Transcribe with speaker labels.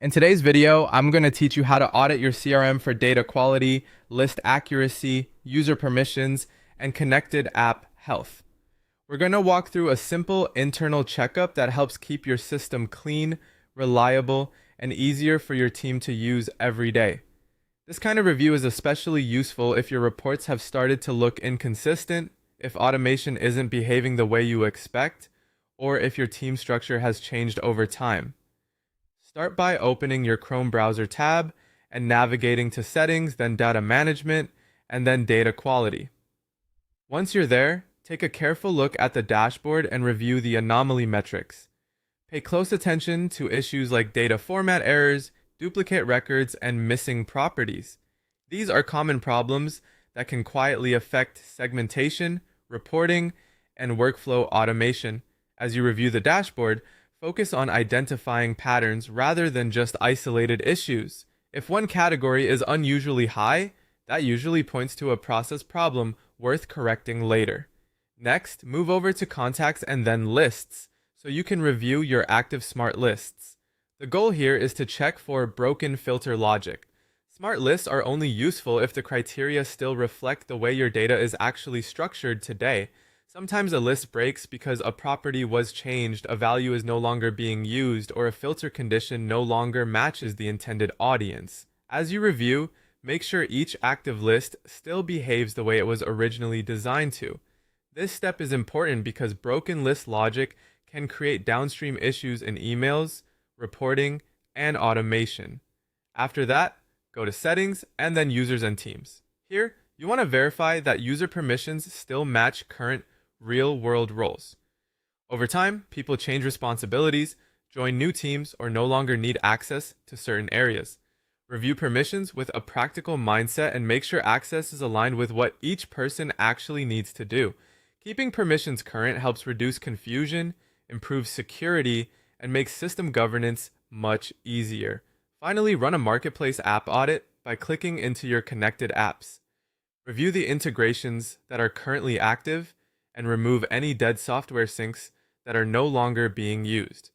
Speaker 1: In today's video, I'm going to teach you how to audit your CRM for data quality, list accuracy, user permissions, and connected app health. We're going to walk through a simple internal checkup that helps keep your system clean, reliable, and easier for your team to use every day. This kind of review is especially useful if your reports have started to look inconsistent, if automation isn't behaving the way you expect, or if your team structure has changed over time. Start by opening your Chrome browser tab and navigating to Settings, then Data Management, and then Data Quality. Once you're there, take a careful look at the dashboard and review the anomaly metrics. Pay close attention to issues like data format errors, duplicate records, and missing properties. These are common problems that can quietly affect segmentation, reporting, and workflow automation. As you review the dashboard, focus on identifying patterns rather than just isolated issues. If one category is unusually high, that usually points to a process problem worth correcting later. Next, move over to Contacts and then Lists, so you can review your active smart lists. The goal here is to check for broken filter logic. Smart lists are only useful if the criteria still reflect the way your data is actually structured today. Sometimes a list breaks because a property was changed, a value is no longer being used, or a filter condition no longer matches the intended audience. As you review, make sure each active list still behaves the way it was originally designed to. This step is important because broken list logic can create downstream issues in emails, reporting, and automation. After that, go to Settings and then Users and Teams. Here, you want to verify that user permissions still match current real-world roles. Over time, people change responsibilities, join new teams, or no longer need access to certain areas. Review permissions with a practical mindset and make sure access is aligned with what each person actually needs to do. Keeping permissions current helps reduce confusion, improve security, and make system governance much easier. Finally, run a marketplace app audit by clicking into your connected apps. Review the integrations that are currently active and remove any dead software syncs that are no longer being used.